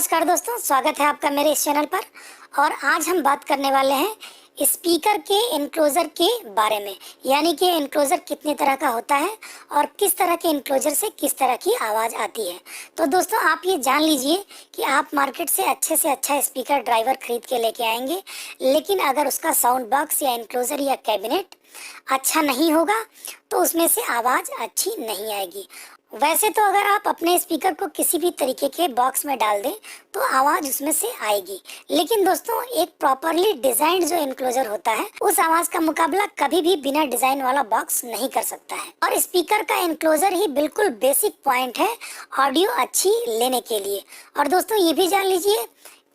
नमस्कार दोस्तों, स्वागत है आपका मेरे इस चैनल पर। और आज हम बात करने वाले हैं स्पीकर के एनक्लोजर के बारे में, यानी कि एनक्लोजर कितने तरह का होता है और किस तरह के एनक्लोजर से किस तरह की आवाज़ आती है। तो दोस्तों आप ये जान लीजिए कि आप मार्केट से अच्छा स्पीकर ड्राइवर खरीद के लेके आएंगे, लेकिन अगर उसका साउंड बॉक्स या एनक्लोजर या कैबिनेट अच्छा नहीं होगा तो उसमें से आवाज़ अच्छी नहीं आएगी। वैसे तो अगर आप अपने स्पीकर को किसी भी तरीके के बॉक्स में डाल दें तो आवाज़ उसमें से आएगी, लेकिन दोस्तों एक प्रॉपरली डिजाइंड जो एनक्लोजर होता है उस आवाज़ का मुकाबला कभी भी बिना डिजाइन वाला बॉक्स नहीं कर सकता है। और स्पीकर का एनक्लोजर ही बिल्कुल बेसिक पॉइंट है ऑडियो अच्छी लेने के लिए। और दोस्तों ये भी जान लीजिए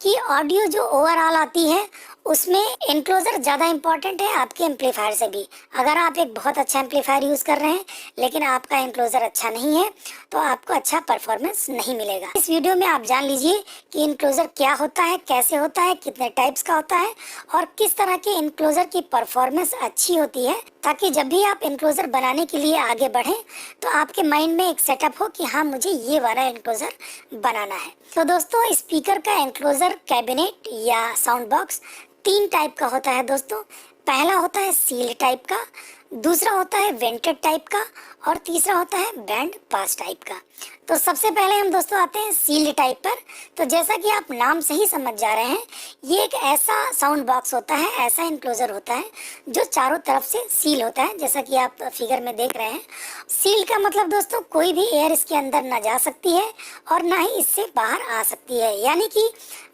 कि ऑडियो जो ओवरऑल आती है उसमें एनक्लोजर ज़्यादा इम्पोर्टेंट है आपके एम्पलीफायर से भी। अगर आप एक बहुत अच्छा एम्पलीफायर यूज़ कर रहे हैं लेकिन आपका एनक्लोजर अच्छा नहीं है तो आपको अच्छा परफॉर्मेंस नहीं मिलेगा। इस वीडियो में आप जान लीजिए कि एनक्लोजर क्या होता है, कैसे होता है, कितने टाइप्स का होता है और किस तरह के एनक्लोजर की परफॉर्मेंस अच्छी होती है, ताकि जब भी आप एनक्लोजर बनाने के लिए आगे बढ़ें तो आपके माइंड में एक सेटअप हो कि हाँ मुझे ये वाला एनक्लोजर बनाना है। तो दोस्तों स्पीकर का एनक्लोजर कैबिनेट या साउंड बॉक्स 3 टाइप का होता है दोस्तों। पहला होता है सील टाइप का, दूसरा होता है वेंटेड टाइप का और तीसरा होता है बैंड पास टाइप का। तो सबसे पहले हम दोस्तों आते हैं सील्ड टाइप पर। तो जैसा कि आप नाम से ही समझ जा रहे हैं, ये एक ऐसा साउंड बॉक्स होता है, ऐसा एनक्लोजर होता है जो चारों तरफ से सील होता है, जैसा कि आप फिगर में देख रहे हैं। सील का मतलब दोस्तों कोई भी एयर इसके अंदर ना जा सकती है और ना ही इससे बाहर आ सकती है, यानी कि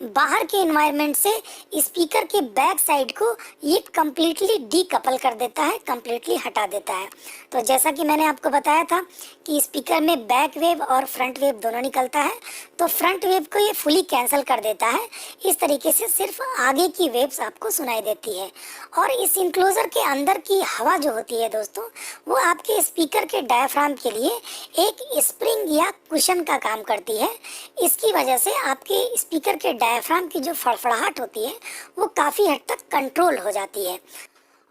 बाहर के एनवायरनमेंट से स्पीकर के बैक साइड को ये कम्प्लीटली डीकपल कर देता है, कम्प्लीटली हटा देता है। तो जैसा कि मैंने आपको बताया था कि स्पीकर में बैक वेव और फ्रंट वेव दोनों निकलता है, तो फ्रंट वेव को ये फुली कैंसिल कर देता है। इस तरीके से सिर्फ आगे की वेव्स आपको सुनाई देती है। और इस इंक्लोजर के अंदर की हवा जो होती है दोस्तों, वो आपके स्पीकर के डायफ्राम के लिए एक स्प्रिंग या कुशन का काम करती है। इसकी वजह से आपके स्पीकर के डायफ्राम की जो फड़फड़ाहट होती है वो काफ़ी हद तक कंट्रोल हो जाती है।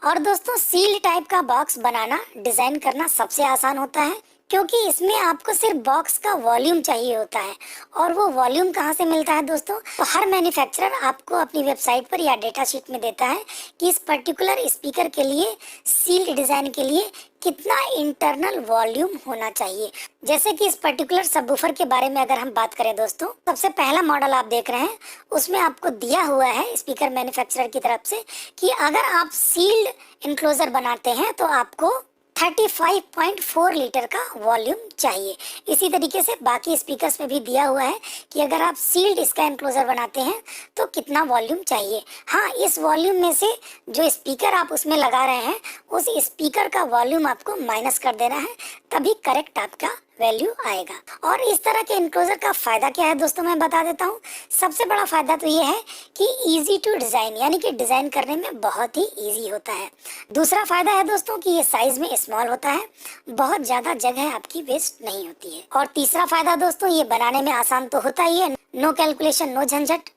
और दोस्तों सील टाइप का बॉक्स बनाना, डिजाइन करना सबसे आसान होता है, क्योंकि इसमें आपको सिर्फ बॉक्स का वॉल्यूम चाहिए होता है। और वो वॉल्यूम कहाँ से मिलता है दोस्तों? तो हर मैन्युफैक्चरर आपको अपनी वेबसाइट पर या डेटा शीट में देता है कि इस पर्टिकुलर स्पीकर के लिए सील्ड डिजाइन के लिए कितना इंटरनल वॉल्यूम होना चाहिए। जैसे कि इस पर्टिकुलर सबवूफर के बारे में अगर हम बात करें दोस्तों, सबसे पहला मॉडल आप देख रहे हैं उसमें आपको दिया हुआ है स्पीकर मैन्युफैक्चरर की तरफ से कि अगर आप सील्ड इनक्लोजर बनाते हैं तो आपको 35.4 लीटर का वॉल्यूम चाहिए। इसी तरीके से बाकी स्पीकर्स में भी दिया हुआ है कि अगर आप सील्ड इसका एनक्लोजर बनाते हैं तो कितना वॉल्यूम चाहिए। हाँ, इस वॉल्यूम में से जो स्पीकर आप उसमें लगा रहे हैं उस स्पीकर का वॉल्यूम आपको माइनस कर देना है, तभी करेक्ट आपका वैल्यू आएगा। और इस तरह के एनक्लोजर का फायदा क्या है दोस्तों, मैं बता देता हूँ। सबसे बड़ा फायदा तो ये है कि इजी टू डिजाइन, यानी कि डिजाइन करने में बहुत ही इजी होता है। दूसरा फायदा है दोस्तों कि ये साइज में स्मॉल होता है, बहुत ज्यादा जगह आपकी वेस्ट नहीं होती है। और तीसरा फायदा दोस्तों, ये बनाने में आसान तो होता ही है, नो कैलकुलेशन नो झंझट।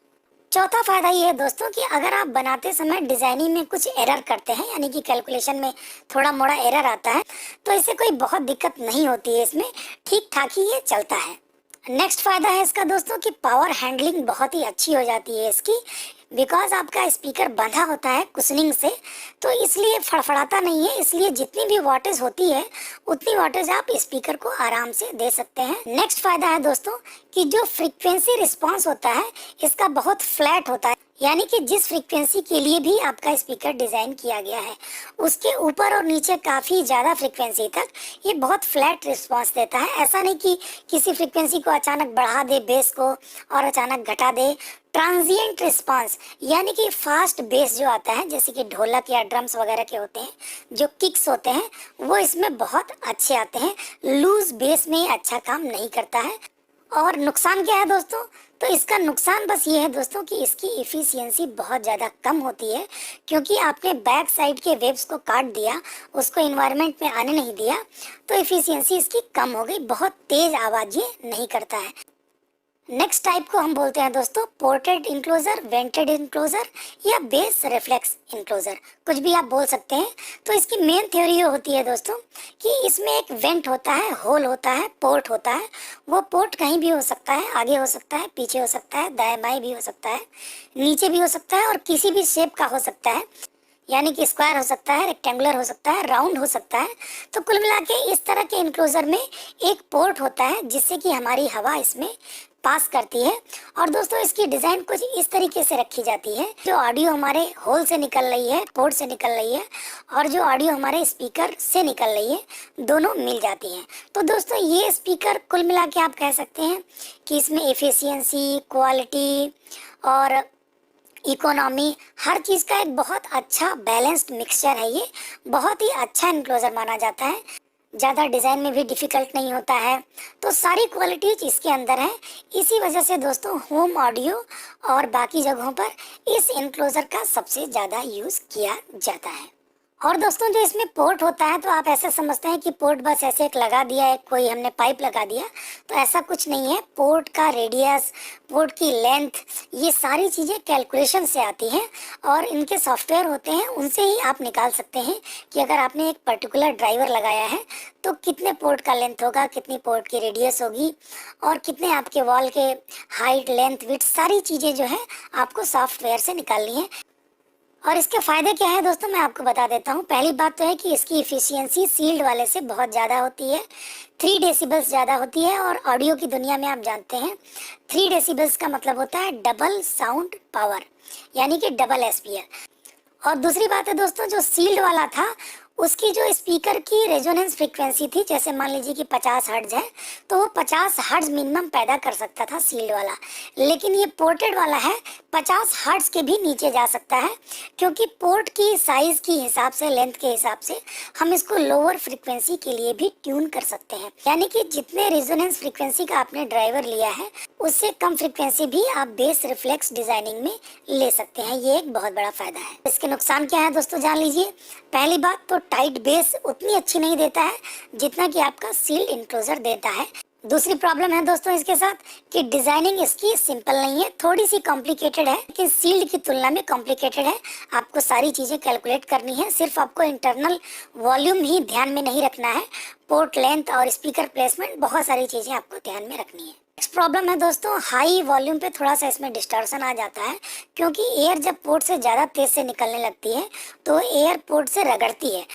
चौथा फायदा ये है दोस्तों कि अगर आप बनाते समय डिजाइनिंग में कुछ एरर करते हैं, यानी कि कैलकुलेशन में थोड़ा मोड़ा एरर आता है, तो इससे कोई बहुत दिक्कत नहीं होती है, इसमें ठीक ठाक ही ये चलता है। नेक्स्ट फायदा है इसका दोस्तों कि पावर हैंडलिंग बहुत ही अच्छी हो जाती है इसकी, बिकॉज आपका स्पीकर बंधा होता है कुशनिंग से, तो इसलिए फड़फड़ाता नहीं है। इसलिए जितनी भी वॉटेज होती है उतनी वॉटेज आप स्पीकर को आराम से दे सकते हैं। नेक्स्ट फायदा है दोस्तों कि जो फ्रीक्वेंसी रिस्पांस होता है इसका बहुत फ्लैट होता है, यानी कि जिस फ्रीक्वेंसी के लिए भी आपका स्पीकर डिजाइन किया गया है उसके ऊपर और नीचे काफी ज्यादा फ्रीक्वेंसी तक ये बहुत फ्लैट रिस्पांस देता है। ऐसा नहीं कि किसी फ्रीक्वेंसी को अचानक बढ़ा दे बेस को और अचानक घटा दे। ट्रांजिएंट रिस्पांस, यानी कि फास्ट बेस जो आता है, जैसे कि ढोलक या ड्रम्स वगैरह के होते हैं, जो किक्स होते हैं वो इसमें बहुत अच्छे आते हैं। लूज बेस में अच्छा काम नहीं करता है। और नुकसान क्या है दोस्तों? तो इसका नुकसान बस ये है दोस्तों कि इसकी इफिशियंसी बहुत ज़्यादा कम होती है, क्योंकि आपने बैक साइड के वेव्स को काट दिया, उसको इन्वायरमेंट में आने नहीं दिया, तो इफिशियंसी इसकी कम हो गई, बहुत तेज आवाज़ ये नहीं करता है। नेक्स्ट टाइप को हम बोलते हैं दोस्तों पोर्टेड इंक्लोजर, वेंटेड इंक्लोजर या बेस रिफ्लेक्स इंक्लोजर, कुछ भी आप बोल सकते हैं। तो इसकी मेन थ्योरी ये होती है दोस्तों कि इसमें एक वेंट होता है, होल होता है, पोर्ट होता है। वो पोर्ट कहीं भी हो सकता है, आगे हो सकता है, पीछे हो सकता है, दाएं बाएं भी हो सकता है, नीचे भी हो सकता है और किसी भी शेप का हो सकता है, यानी कि स्क्वायर हो सकता है, रेक्टेंगुलर हो सकता है, राउंड हो सकता है। तो कुल मिला के इस तरह के इंक्लोजर में एक पोर्ट होता है जिससे कि हमारी हवा इसमें पास करती है। और दोस्तों इसकी डिजाइन कुछ इस तरीके से रखी जाती है, जो ऑडियो हमारे होल से निकल रही है, पोर्ट से निकल रही है, और जो ऑडियो हमारे स्पीकर से निकल रही है, दोनों मिल जाती हैं। तो दोस्तों ये स्पीकर कुल मिला के आप कह सकते हैं कि इसमें एफिशिएंसी, क्वालिटी और इकोनॉमी, हर चीज़ का एक बहुत अच्छा बैलेंस्ड मिक्सचर है। ये बहुत ही अच्छा इनक्लोजर माना जाता है, ज़्यादा डिज़ाइन में भी डिफ़िकल्ट नहीं होता है। तो सारी क्वालिटीज इसके अंदर है। इसी वजह से दोस्तों होम ऑडियो और बाकी जगहों पर इस इनक्लोजर का सबसे ज़्यादा यूज़ किया जाता है। और दोस्तों जो इसमें पोर्ट होता है, तो आप ऐसा समझते हैं कि पोर्ट बस ऐसे एक लगा दिया है, कोई हमने पाइप लगा दिया, तो ऐसा कुछ नहीं है। पोर्ट का रेडियस, पोर्ट की लेंथ, ये सारी चीज़ें कैलकुलेशन से आती हैं और इनके सॉफ्टवेयर होते हैं, उनसे ही आप निकाल सकते हैं कि अगर आपने एक पर्टिकुलर ड्राइवर लगाया है तो कितने पोर्ट का लेंथ होगा, कितनी पोर्ट की रेडियस होगी और कितने आपके वॉल के हाइट, लेंथ, विड्थ, सारी चीज़ें जो है आपको सॉफ्टवेयर से निकालनी है। और इसके फायदे क्या है दोस्तों, मैं आपको बता देता हूँ। पहली बात तो है कि इसकी इफिशियंसी सील्ड वाले से बहुत ज़्यादा होती है, 3 डेसिबल्स ज़्यादा होती है। और ऑडियो की दुनिया में आप जानते हैं 3 डेसिबल्स का मतलब होता है डबल साउंड पावर, यानी कि डबल एसपीआर। और दूसरी बात है दोस्तों, जो सील्ड वाला था उसकी जो स्पीकर की रेजोनेंस फ्रीक्वेंसी थी, जैसे मान लीजिए कि 50 हर्ट्ज है, तो वो 50 हर्ट्ज मिनिमम पैदा कर सकता था सील्ड वाला। लेकिन ये पोर्टेड वाला है, 50 हर्ट्ज के भी नीचे जा सकता है, क्योंकि पोर्ट की साइज के हिसाब से, लेंथ के हिसाब से हम इसको लोअर फ्रीक्वेंसी के लिए भी ट्यून कर सकते हैं। यानी कि जितने रेजोनेंस फ्रीक्वेंसी का आपने ड्राइवर लिया है, उससे कम फ्रीक्वेंसी भी आप बेस रिफ्लेक्स डिजाइनिंग में ले सकते हैं। ये एक बहुत बड़ा फायदा है। इसके नुकसान क्या है दोस्तों, जान लीजिए। पहली बात तो टाइट बेस उतनी अच्छी नहीं देता है जितना कि आपका सील्ड इनक्लोजर देता है। दूसरी प्रॉब्लम है दोस्तों इसके साथ कि डिजाइनिंग इसकी सिंपल नहीं है, थोड़ी सी कॉम्प्लिकेटेड है, लेकिन सील्ड की तुलना में कॉम्प्लिकेटेड है। आपको सारी चीजें कैलकुलेट करनी है, सिर्फ आपको इंटरनल वॉल्यूम ही ध्यान में नहीं रखना है, पोर्ट लेंथ और स्पीकर प्लेसमेंट, बहुत सारी चीजें आपको ध्यान में रखनी है। नेक्स्ट प्रॉब्लम है दोस्तों, हाई वॉल्यूम पे थोड़ा सा इसमें डिस्टॉर्शन आ जाता है, क्योंकि एयर जब पोर्ट से ज़्यादा तेज से निकलने लगती है तो एयर पोर्ट से रगड़ती है।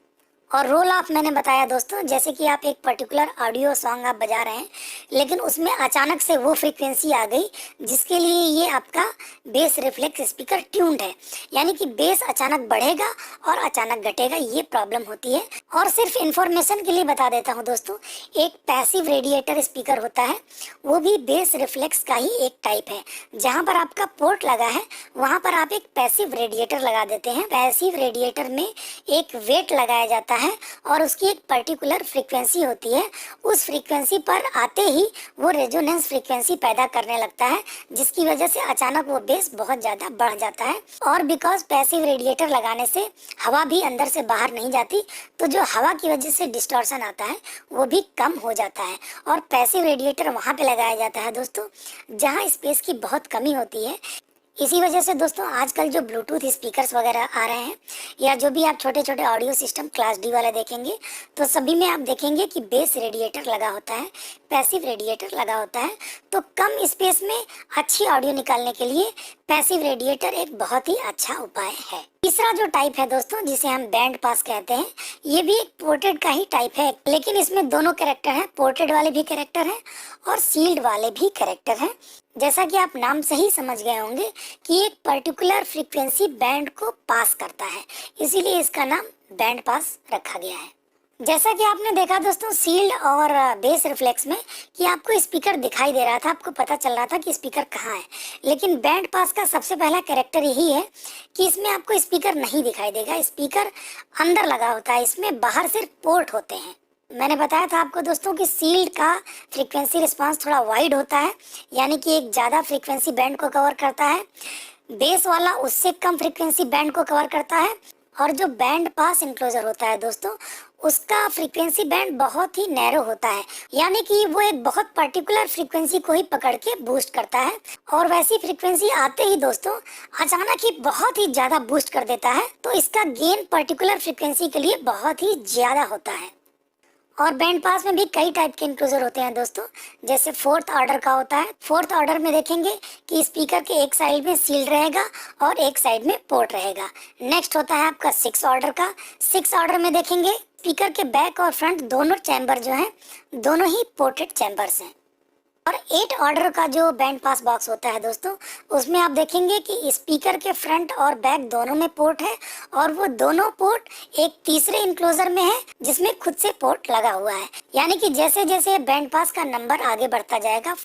और रोल ऑफ मैंने बताया दोस्तों, जैसे कि आप एक पर्टिकुलर ऑडियो सॉन्ग आप बजा रहे हैं, लेकिन उसमें अचानक से वो फ्रीक्वेंसी आ गई जिसके लिए ये आपका बेस रिफ्लेक्स स्पीकर ट्यून्ड है, यानी कि बेस अचानक बढ़ेगा और अचानक घटेगा, ये प्रॉब्लम होती है। और सिर्फ इंफॉर्मेशन के लिए बता देता हूँ दोस्तों, एक पैसिव रेडिएटर स्पीकर होता है, वो भी बेस रिफ्लेक्स का ही एक टाइप है। जहाँ पर आपका पोर्ट लगा है वहाँ पर आप एक पैसिव रेडिएटर लगा देते हैं। पैसिव रेडिएटर में एक वेट लगाया जाता है और उसकी एक पर्टिकुलर फ्रीक्वेंसी होती है, उस फ्रीक्वेंसी पर आते ही वो रेजोनेंस फ्रीक्वेंसी पैदा करने लगता है, जिसकी वजह से अचानक वो बेस बहुत ज़्यादा बढ़ जाता है। और बिकॉज पैसिव रेडिएटर लगाने से हवा भी अंदर से बाहर नहीं जाती, तो जो हवा की वजह से डिस्टॉर्शन आता है वो भी कम हो जाता है। और पैसिव रेडिएटर वहाँ पे लगाया जाता है दोस्तों जहाँ स्पेस की बहुत कमी होती है। इसी वजह से दोस्तों आजकल जो ब्लूटूथ स्पीकर्स वगैरह आ रहे हैं, या जो भी आप छोटे छोटे ऑडियो सिस्टम क्लास डी वाले देखेंगे, तो सभी में आप देखेंगे कि बेस रेडिएटर लगा होता है, पैसिव रेडिएटर लगा होता है। तो कम स्पेस में अच्छी ऑडियो निकालने के लिए पैसिव रेडिएटर एक बहुत ही अच्छा उपाय है। तीसरा जो टाइप है दोस्तों, जिसे हम बैंड पास कहते हैं, ये भी एक पोर्टेड का ही टाइप है, लेकिन इसमें दोनों कैरेक्टर हैं, पोर्टेड वाले भी कैरेक्टर हैं और सील्ड वाले भी कैरेक्टर हैं। जैसा कि आप नाम से ही समझ गए होंगे कि एक पर्टिकुलर फ्रीक्वेंसी बैंड को पास करता है, इसीलिए इसका नाम बैंड पास रखा गया है। जैसा कि आपने देखा दोस्तों सील्ड और बेस रिफ्लेक्स में कि आपको स्पीकर दिखाई दे रहा था, आपको पता चल रहा था कि स्पीकर कहाँ है, लेकिन बैंड पास का सबसे पहला कैरेक्टर यही है कि इसमें आपको स्पीकर नहीं दिखाई देगा, स्पीकर अंदर लगा होता है, इसमें बाहर सिर्फ पोर्ट होते हैं। मैंने बताया था आपको दोस्तों कि सील्ड का फ्रीक्वेंसी रिस्पांस थोड़ा वाइड होता है, यानी कि एक ज़्यादा फ्रीक्वेंसी बैंड को कवर करता है। बेस वाला उससे कम फ्रीक्वेंसी बैंड को कवर करता है और जो बैंड पास इंक्लोजर होता है दोस्तों, उसका फ्रीक्वेंसी बैंड बहुत ही नैरो होता है, यानी कि वो एक बहुत पर्टिकुलर फ्रीक्वेंसी को ही पकड़ के बूस्ट करता है। और वैसी फ्रीक्वेंसी आते ही दोस्तों अचानक ही बहुत ही ज्यादा बूस्ट कर देता है, तो इसका गेन पर्टिकुलर फ्रीक्वेंसी के लिए बहुत ही ज्यादा होता है। और बैंड पास में भी कई टाइप के इंक्लूजर होते हैं दोस्तों, जैसे फोर्थ ऑर्डर का होता है। फोर्थ ऑर्डर में देखेंगे कि स्पीकर के एक साइड में सील्ड रहेगा और एक साइड में पोर्ट रहेगा। नेक्स्ट होता है आपका सिक्स ऑर्डर का। सिक्स ऑर्डर में देखेंगे स्पीकर के बैक और फ्रंट दोनों चैम्बर जो हैं, दोनों ही पोर्टेड चैम्बर्स हैं। और 8 ऑर्डर का जो बैंड पास बॉक्स होता है दोस्तों, उसमें आप देखेंगे कि स्पीकर के फ्रंट और बैक दोनों में पोर्ट है, और वो दोनों पोर्ट एक तीसरे इंक्लोजर में है जिसमें खुद से पोर्ट लगा हुआ है। यानी कि जैसे जैसे बैंड पास का नंबर आगे बढ़ता जाएगा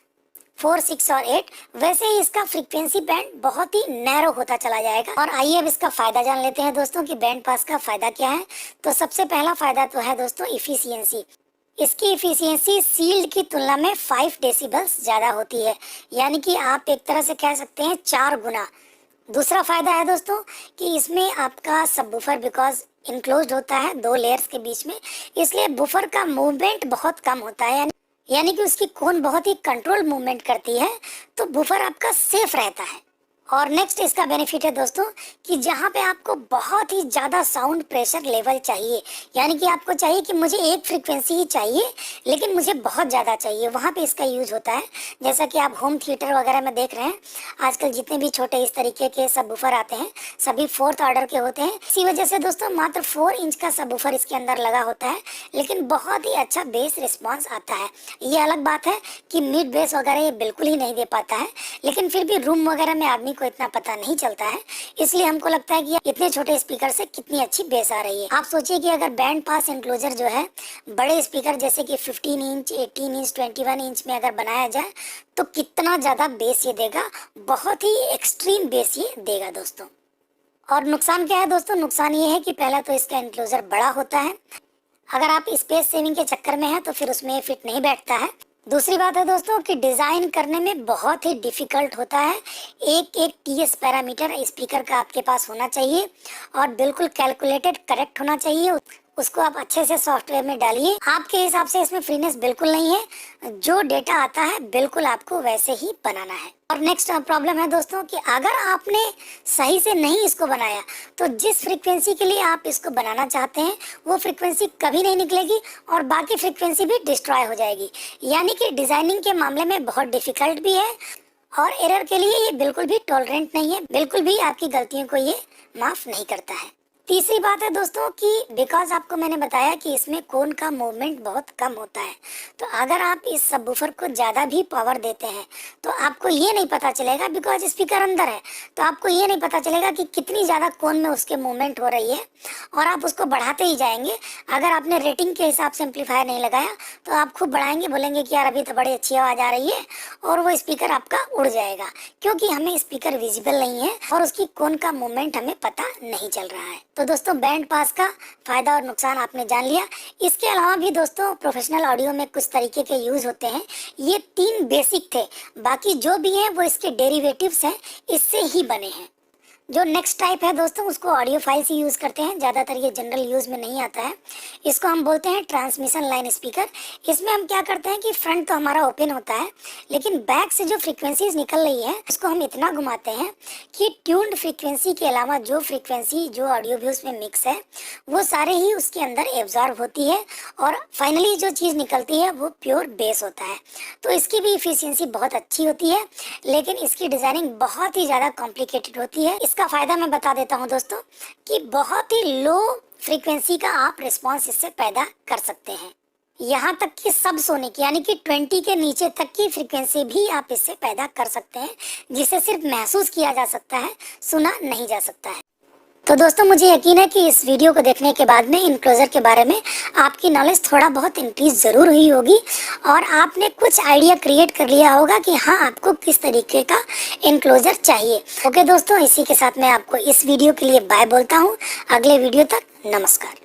4, 6 और 8, वैसे ही इसका फ्रीक्वेंसी बैंड बहुत ही नैरो होता चला जाएगा। और आइए अब इसका फायदा जान लेते हैं दोस्तों कि बैंड पास का फायदा क्या है। तो सबसे पहला फायदा तो है दोस्तों इफिशियंसी। इसकी इफिशियंसी सील्ड की तुलना में 5 डेसिबल्स ज्यादा होती है, यानी कि आप एक तरह से कह सकते हैं 4 गुना। दूसरा फायदा है दोस्तों कि इसमें आपका सबवूफर बिकॉज इनक्लोज्ड होता है 2 लेयर्स के बीच में, इसलिए बुफर का मूवमेंट बहुत कम होता है, यानी कि उसकी कोन बहुत ही कंट्रोल मूवमेंट करती है, तो बुफर आपका सेफ रहता है। और नेक्स्ट इसका बेनिफिट है दोस्तों कि जहाँ पे आपको बहुत ही ज़्यादा साउंड प्रेशर लेवल चाहिए, यानी कि आपको चाहिए कि मुझे एक फ्रीक्वेंसी ही चाहिए लेकिन मुझे बहुत ज़्यादा चाहिए, वहाँ पे इसका यूज होता है। जैसा कि आप होम थिएटर वगैरह में देख रहे हैं, आजकल जितने भी छोटे इस तरीके के सबवूफर आते हैं सभी फोर्थ ऑर्डर के होते हैं। इसी वजह से दोस्तों मात्र 4 इंच का सबवूफर इसके अंदर लगा होता है, लेकिन बहुत ही अच्छा बेस रिस्पॉन्स आता है। ये अलग बात है कि मिड बेस वगैरह ये बिल्कुल ही नहीं दे पाता है, लेकिन फिर भी रूम वगैरह में आदमी को इतना पता नहीं चलता है, इसलिए हमको लगता है कि इतने छोटे स्पीकर से कितनी अच्छी बेस आ रही है। आप सोचिए कि अगर बैंड पास एनक्लोजर जो है बड़े स्पीकर जैसे कि 15 इंच, 18 इंच, 21 इंच में अगर बनाया जाए तो कितना ज्यादा बेस ये देगा, बहुत ही एक्सट्रीम बेस ये देगा दोस्तों। और नुकसान क्या है दोस्तों? नुकसान ये है कि पहला तो इसका एनक्लोजर बड़ा होता है, अगर आप स्पेस सेविंग के चक्कर में हैं तो फिर उसमें फिट नहीं बैठता है। दूसरी बात है दोस्तों कि डिजाइन करने में बहुत ही डिफिकल्ट होता है। एक एक टीएस पैरामीटर स्पीकर का आपके पास होना चाहिए और बिल्कुल कैलकुलेटेड करेक्ट होना चाहिए। उसको आप अच्छे से सॉफ्टवेयर में डालिए। आपके हिसाब से इसमें फ्रीनेस बिल्कुल नहीं है, जो डेटा आता है बिल्कुल आपको वैसे ही बनाना है। और नेक्स्ट प्रॉब्लम है दोस्तों कि अगर आपने सही से नहीं इसको बनाया तो जिस फ्रीक्वेंसी के लिए आप इसको बनाना चाहते हैं वो फ्रीक्वेंसी कभी नहीं निकलेगी और बाकी फ्रीक्वेंसी भी डिस्ट्रॉय हो जाएगी। यानी कि डिजाइनिंग के मामले में बहुत डिफिकल्ट भी है और एरर के लिए ये बिल्कुल भी टॉलरेंट नहीं है, बिल्कुल भी आपकी गलतियों को ये माफ नहीं करता है। तीसरी बात है दोस्तों कि बिकॉज आपको मैंने बताया कि इसमें कोन का मूवमेंट बहुत कम होता है, तो अगर आप इस सबवूफर को ज़्यादा भी पावर देते हैं तो आपको ये नहीं पता चलेगा, बिकॉज स्पीकर अंदर है तो आपको ये नहीं पता चलेगा कि कितनी ज़्यादा कोन में उसके मूवमेंट हो रही है, और आप उसको बढ़ाते ही जाएंगे। अगर आपने रेटिंग के हिसाब से एम्पलीफायर नहीं लगाया तो आप खूब बढ़ाएंगे, बोलेंगे कि यार अभी तो बड़ी अच्छी आवाज़ आ रही है, और वो स्पीकर आपका उड़ जाएगा, क्योंकि हमें स्पीकर विजिबल नहीं है और उसकी कोन का मूवमेंट हमें पता नहीं चल रहा है। तो दोस्तों बैंड पास का फायदा और नुकसान आपने जान लिया। इसके अलावा भी दोस्तों प्रोफेशनल ऑडियो में कुछ तरीके के यूज होते हैं। ये 3 बेसिक थे, बाकी जो भी हैं वो इसके डेरिवेटिव्स हैं, इससे ही बने हैं। जो नेक्स्ट टाइप है दोस्तों उसको ऑडियो फाइल से यूज करते हैं, ज्यादातर ये जनरल यूज में नहीं आता है। इसको हम बोलते हैं ट्रांसमिशन लाइन स्पीकर। इसमें हम क्या करते हैं कि फ्रंट तो हमारा ओपन होता है, लेकिन बैक से जो फ्रीक्वेंसीज निकल रही है उसको हम इतना घुमाते हैं कि ट्यून्ड फ्रीक्वेंसी के अलावा जो फ्रीक्वेंसी जो ऑडियो व्यूज में मिक्स है वो सारे ही उसके अंदर एब्जॉर्ब होती है, और फाइनली जो चीज निकलती है वो प्योर बेस होता है। तो इसकी भी इफिशियंसी बहुत अच्छी होती है, लेकिन इसकी डिजाइनिंग बहुत ही ज्यादा कॉम्प्लिकेटेड होती है। इसका फायदा मैं बता देता हूं दोस्तों कि बहुत ही लो फ्रीक्वेंसी का आप रिस्पांस इससे पैदा कर सकते हैं, यहाँ तक कि सब सोनिक यानी कि 20 के नीचे तक की फ्रीक्वेंसी भी आप इससे पैदा कर सकते हैं, जिसे सिर्फ महसूस किया जा सकता है, सुना नहीं जा सकता है। तो दोस्तों मुझे यकीन है कि इस वीडियो को देखने के बाद में एनक्लोजर के बारे में आपकी नॉलेज थोड़ा बहुत इंक्रीज ज़रूर हुई होगी और आपने कुछ आइडिया क्रिएट कर लिया होगा कि हाँ आपको किस तरीके का एनक्लोजर चाहिए। ओके दोस्तों, इसी के साथ मैं आपको इस वीडियो के लिए बाय बोलता हूँ। अगले वीडियो तक नमस्कार।